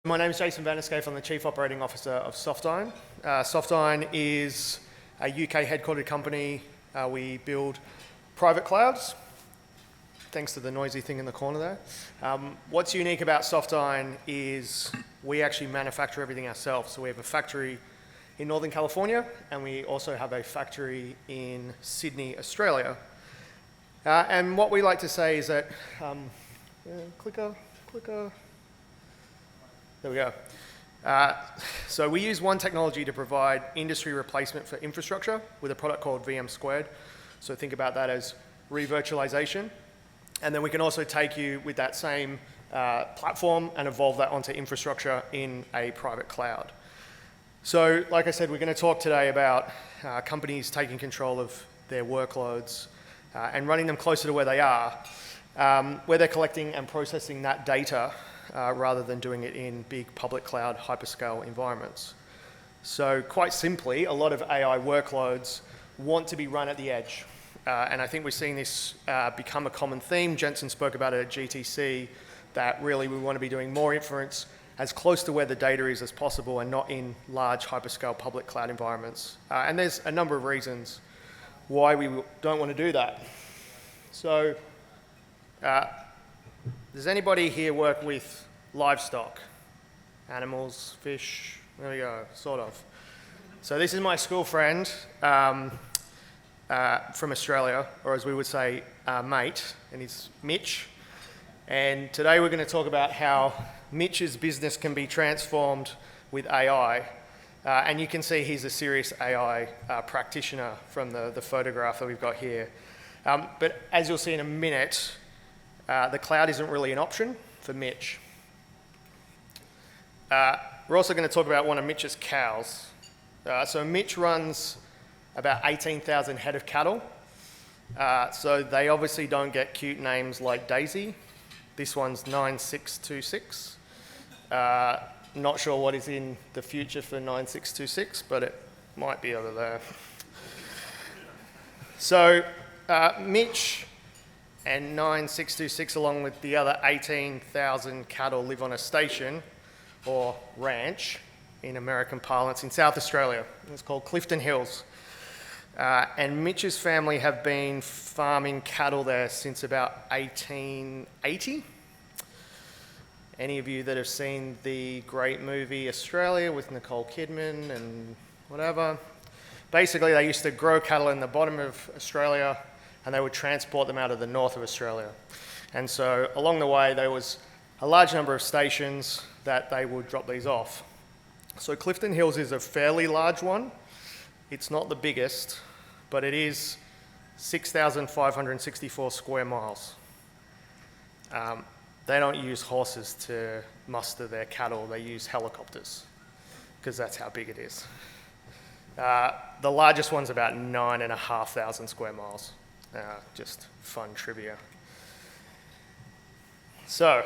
My name is Jason Vanderscape. I'm the Chief Operating Officer of Softyne. Softyne is a UK headquartered company. We build private clouds, thanks to the noisy thing in the corner there. What's unique about Softyne is we actually manufacture everything ourselves. So we have a factory in Northern California, and we also have a factory in Sydney, Australia. And what we like to say is that, clicker. There we go. So we use one technology to provide industry replacement for infrastructure with a product called VM². So think about that as re-virtualization. And then we can also take you with that same platform and evolve that onto infrastructure in a private cloud. So like I said, we're going to talk today about companies taking control of their workloads and running them closer to where they are, where they're collecting and processing that data rather than doing it in big public cloud hyperscale environments. So quite simply, a lot of AI workloads want to be run at the edge. And I think we're seeing this become a common theme. Jensen spoke about it at GTC, that really we want to be doing more inference as close to where the data is as possible and not in large hyperscale public cloud environments. And there's a number of reasons why we don't want to do that. So, does anybody here work with livestock? Animals, fish, there we go, sort of. So this is my school friend from Australia, or as we would say, mate, and he's Mitch. And today we're going to talk about how Mitch's business can be transformed with AI. And you can see he's a serious AI practitioner from the photograph that we've got here. But as you'll see in a minute, the cloud isn't really an option for Mitch. We're also going to talk about one of Mitch's cows. So Mitch runs about 18,000 head of cattle. So they obviously don't get cute names like Daisy. This one's 9626. Not sure what is in the future for 9626, but it might be over there. So Mitch and 9626, along with the other 18,000 cattle, live on a station, or ranch, in American parlance, in South Australia. It's called Clifton Hills. And Mitch's family have been farming cattle there since about 1880. Any of you that have seen the great movie Australia with Nicole Kidman and whatever, basically they used to grow cattle in the bottom of Australia and they would transport them out of the north of Australia. And so along the way there was a large number of stations that they would drop these off. So Clifton Hills is a fairly large one. It's not the biggest, but it is 6,564 square miles. They don't use horses to muster their cattle, they use helicopters, because that's how big it is. The largest one's about 9,500 square miles. Just fun trivia. So,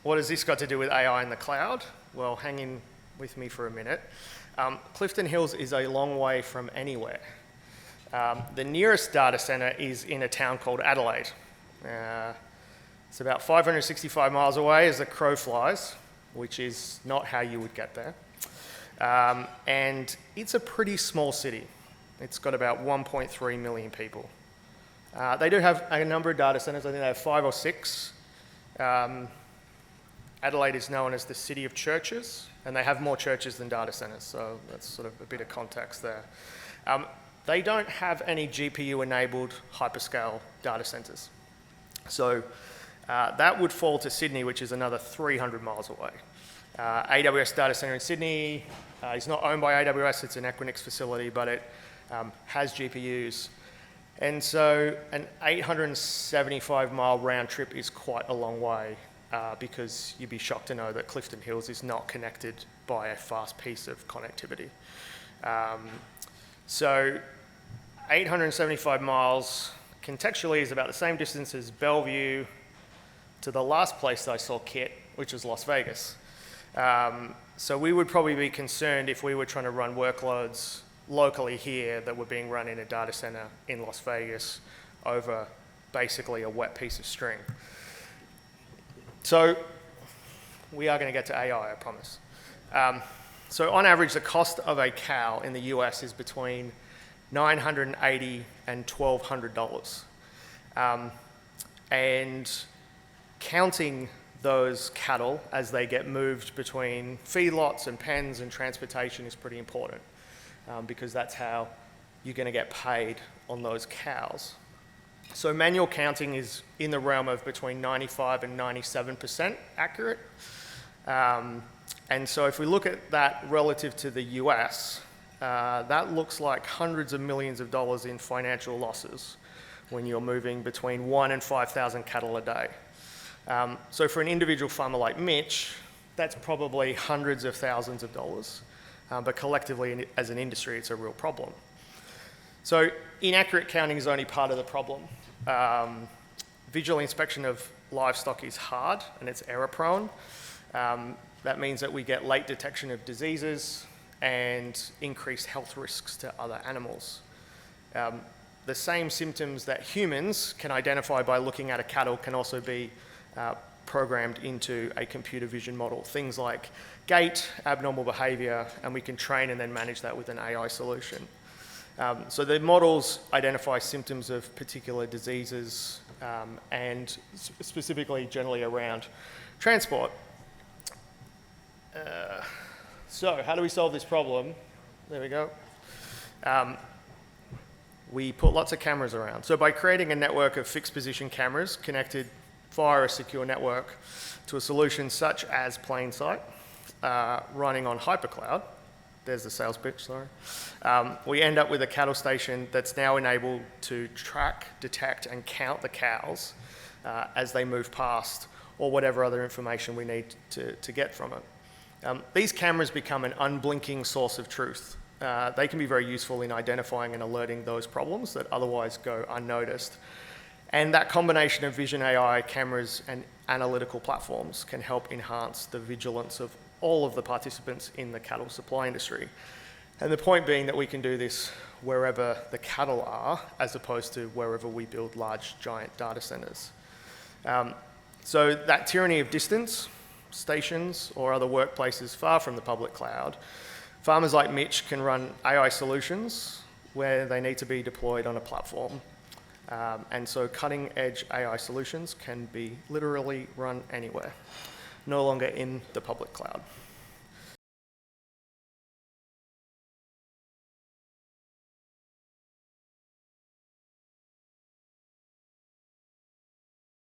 what has this got to do with AI in the cloud? Well, hang in with me for a minute. Clifton Hills is a long way from anywhere. The nearest data center is in a town called Adelaide. It's about 565 miles away as the crow flies, which is not how you would get there. And it's a pretty small city. It's got about 1.3 million people. They do have a number of data centers. I think they have 5 or 6. Adelaide is known as the city of churches, and they have more churches than data centers, so that's sort of a bit of context there. They don't have any GPU-enabled hyperscale data centers. So that would fall to Sydney, which is another 300 miles away. AWS data center in Sydney is not owned by AWS, it's an Equinix facility, but it has GPUs. And so an 875-mile round trip is quite a long way because you'd be shocked to know that Clifton Hills is not connected by a fast piece of connectivity. So 875 miles contextually is about the same distance as Bellevue to the last place I saw Kit, which was Las Vegas. So we would probably be concerned if we were trying to run workloads locally here that were being run in a data center in Las Vegas over basically a wet piece of string. So We are going to get to AI, I promise. So on average, the cost of a cow in the US is between $980 and $1,200. And counting those cattle as they get moved between feedlots and pens and transportation is pretty important, because that's how you're going to get paid on those cows. So manual counting is in the realm of between 95 and 97% accurate. And so if we look at that relative to the US, that looks like hundreds of millions of dollars in financial losses when you're moving between 1 and 5,000 cattle a day. So for an individual farmer like Mitch, that's probably hundreds of thousands of dollars, but collectively as an industry, it's a real problem. So inaccurate counting is only part of the problem. Visual inspection of livestock is hard and it's error prone. That means that we get late detection of diseases and increased health risks to other animals. The same symptoms that humans can identify by looking at a cattle can also be programmed into a computer vision model. Things like gait, abnormal behavior, and we can train and then manage that with an AI solution. So the models identify symptoms of particular diseases and specifically generally around transport. So how do we solve this problem? There we go. We put lots of cameras around. So by creating a network of fixed position cameras connected via a secure network to a solution such as PlaneSight, running on hypercloud, there's the sales pitch, sorry. We end up with a cattle station that's now enabled to track, detect, and count the cows as they move past, or whatever other information we need to get from it. These cameras become an unblinking source of truth. They can be very useful in identifying and alerting those problems that otherwise go unnoticed. And that combination of vision AI, cameras, and analytical platforms can help enhance the vigilance of all of the participants in the cattle supply industry. And the point being that we can do this wherever the cattle are, as opposed to wherever we build large, giant data centers. So that tyranny of distance, stations, or other workplaces far from the public cloud, farmers like Mitch can run AI solutions where they need to be deployed on a platform. And so cutting-edge AI solutions can be literally run anywhere, no longer in the public cloud.